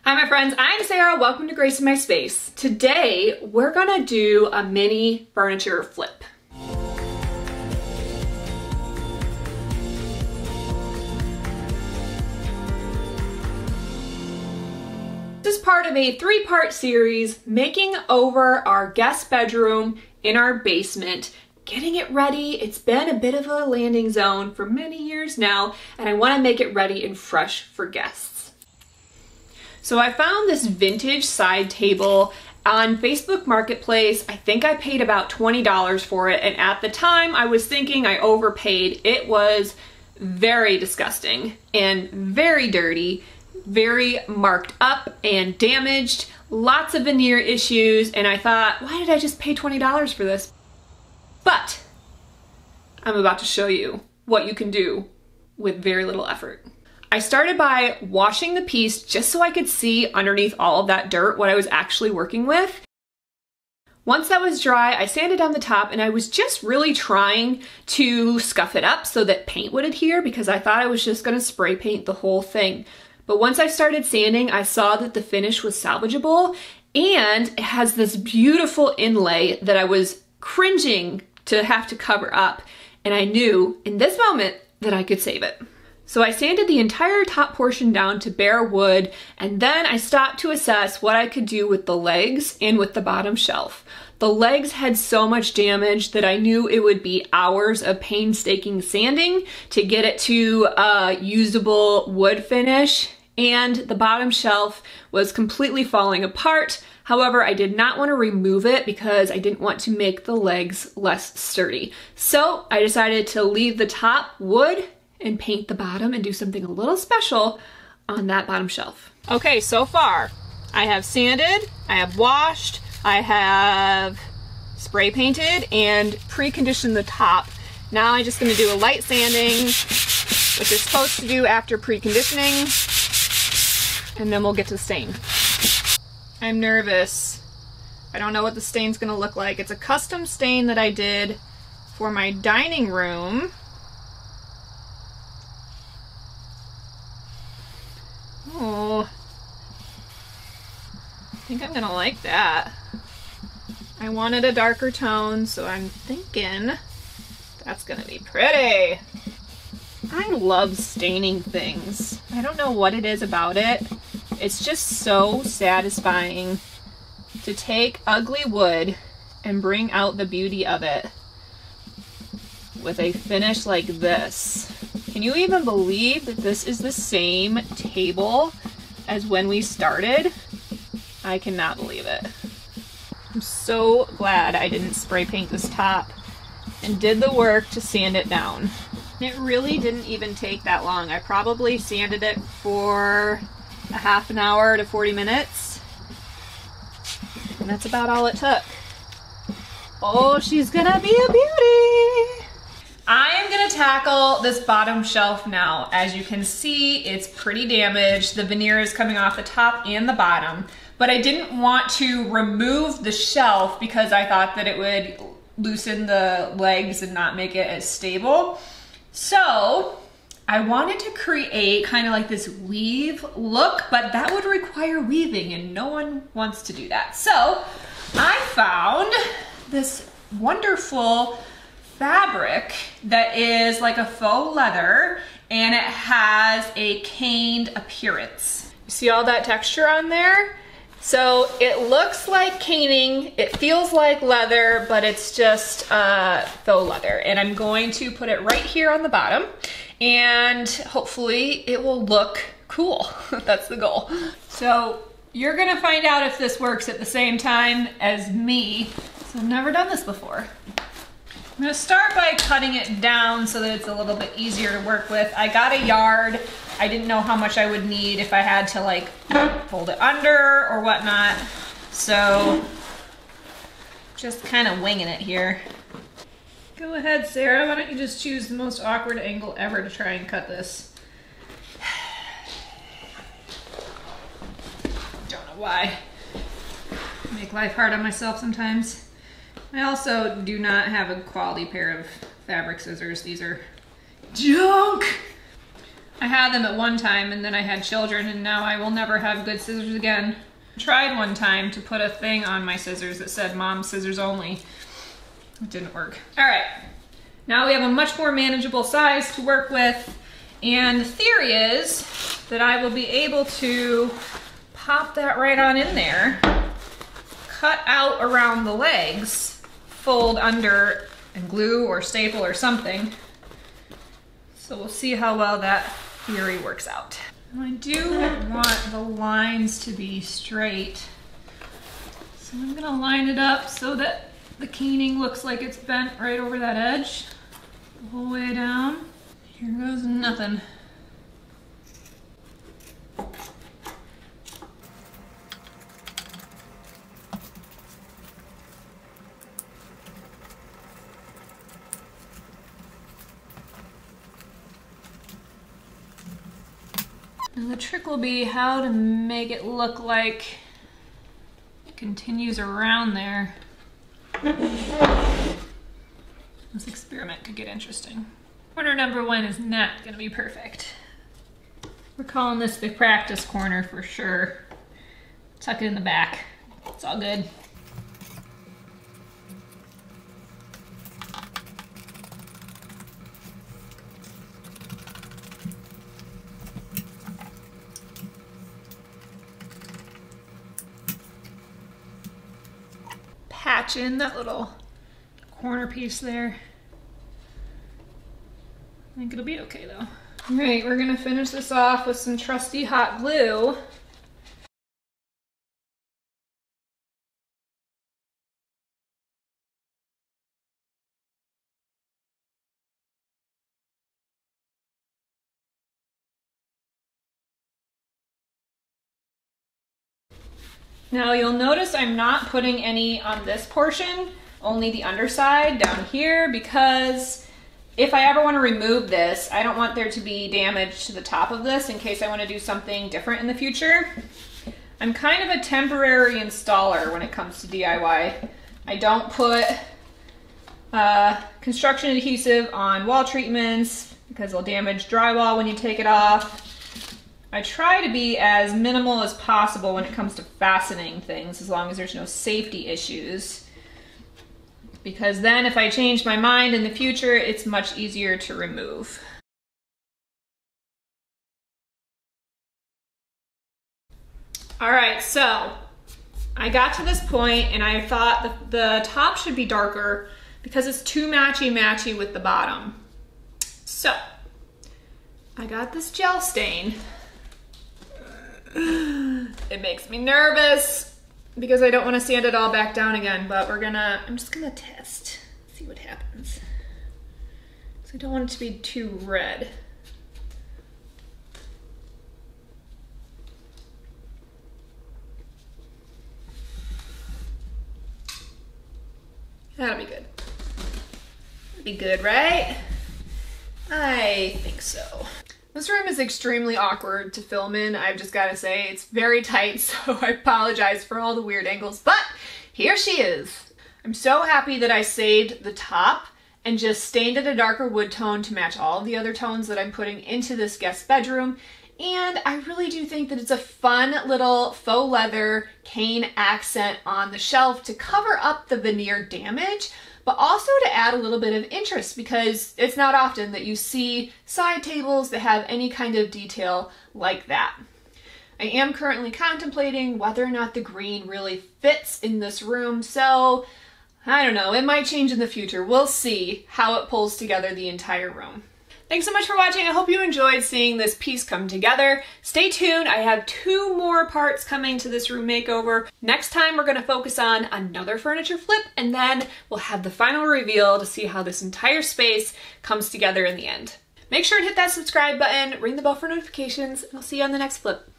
Hi my friends, I'm Sarah. Welcome to Grace in My Space. Today we're gonna do a mini furniture flip. This is part of a three-part series making over our guest bedroom in our basement, getting it ready. It's been a bit of a landing zone for many years now, and I want to make it ready and fresh for guests. So I found this vintage side table on Facebook Marketplace. I think I paid about $20 for it, and at the time I was thinking I overpaid. It was very disgusting and very dirty, very marked up and damaged, lots of veneer issues, and I thought, why did I just pay $20 for this? But I'm about to show you what you can do with very little effort. I started by washing the piece just so I could see underneath all of that dirt what I was actually working with. Once that was dry, I sanded down the top, and I was just really trying to scuff it up so that paint would adhere because I thought I was just gonna spray paint the whole thing. But once I started sanding, I saw that the finish was salvageable, and it has this beautiful inlay that I was cringing to have to cover up, and I knew in this moment that I could save it. So I sanded the entire top portion down to bare wood, and then I stopped to assess what I could do with the legs and with the bottom shelf. The legs had so much damage that I knew it would be hours of painstaking sanding to get it to a usable wood finish, and the bottom shelf was completely falling apart. However, I did not want to remove it because I didn't want to make the legs less sturdy. So I decided to leave the top wood and paint the bottom and do something a little special on that bottom shelf. Okay, so far I have sanded, I have washed, I have spray painted and preconditioned the top. Now I'm just gonna do a light sanding, which you're supposed to do after preconditioning, and then we'll get to the stain. I'm nervous. I don't know what the stain's gonna look like. It's a custom stain that I did for my dining room. Oh, I think I'm gonna like that. I wanted a darker tone, so I'm thinking that's gonna be pretty. I love staining things. I don't know what it is about it. It's just so satisfying to take ugly wood and bring out the beauty of it with a finish like this. Can you even believe that this is the same table as when we started? I cannot believe it. I'm so glad I didn't spray paint this top and did the work to sand it down. It really didn't even take that long. I probably sanded it for a half an hour to 40 minutes. And that's about all it took. Oh, she's gonna be a beauty. I am gonna tackle this bottom shelf now. As you can see, it's pretty damaged. The veneer is coming off the top and the bottom, but I didn't want to remove the shelf because I thought that it would loosen the legs and not make it as stable. So I wanted to create kind of like this weave look, but that would require weaving and no one wants to do that. So I found this wonderful fabric that is like a faux leather, and it has a caned appearance. You see all that texture on there? So it looks like caning, it feels like leather, but it's just faux leather. And I'm going to put it right here on the bottom, and hopefully it will look cool. That's the goal. So you're gonna find out if this works at the same time as me. So I've never done this before. I'm gonna start by cutting it down so that it's a little bit easier to work with. I got a yard. I didn't know how much I would need if I had to like fold it under or whatnot. So just kind of winging it here. Go ahead, Sarah. Why don't you just choose the most awkward angle ever to try and cut this? Don't know why. Make life hard on myself sometimes. I also do not have a quality pair of fabric scissors. These are junk. I had them at one time and then I had children and now I will never have good scissors again. I tried one time to put a thing on my scissors that said "Mom, scissors only." It didn't work. All right, now we have a much more manageable size to work with, and the theory is that I will be able to pop that right on in there, cut out around the legs, fold under and glue or staple or something. So we'll see how well that theory works out. I do want the lines to be straight, so I'm gonna line it up so that the keening looks like it's bent right over that edge, the whole way down. Here goes nothing. And the trick will be how to make it look like it continues around there. This experiment could get interesting. Corner number 1 is not gonna be perfect. We're calling this the practice corner for sure. Tuck it in the back. It's all good. Patch in that little corner piece there. I think it'll be okay though. All right, we're gonna finish this off with some trusty hot glue. Now you'll notice I'm not putting any on this portion, only the underside down here, because if I ever want to remove this, I don't want there to be damage to the top of this in case I want to do something different in the future. I'm kind of a temporary installer when it comes to DIY. I don't put construction adhesive on wall treatments because it'll damage drywall when you take it off. I try to be as minimal as possible when it comes to fastening things, as long as there's no safety issues. Because then if I change my mind in the future, it's much easier to remove. All right, so I got to this point and I thought the top should be darker because it's too matchy-matchy with the bottom. So I got this gel stain. It makes me nervous because I don't want to sand it all back down again, but I'm just gonna test, see what happens. So I don't want it to be too red. That'll be good. That'll be good, right? I think so. This room is extremely awkward to film in, I've just gotta say. It's very tight, so I apologize for all the weird angles, but here she is. I'm so happy that I saved the top and just stained it a darker wood tone to match all of the other tones that I'm putting into this guest bedroom. And I really do think that it's a fun little faux leather cane accent on the shelf to cover up the veneer damage, but also to add a little bit of interest, because it's not often that you see side tables that have any kind of detail like that. I am currently contemplating whether or not the green really fits in this room, so I don't know, it might change in the future. We'll see how it pulls together the entire room. Thanks so much for watching. I hope you enjoyed seeing this piece come together. Stay tuned. I have 2 more parts coming to this room makeover. Next time we're going to focus on another furniture flip, and then we'll have the final reveal to see how this entire space comes together in the end. Make sure to hit that subscribe button, ring the bell for notifications, and I'll see you on the next flip.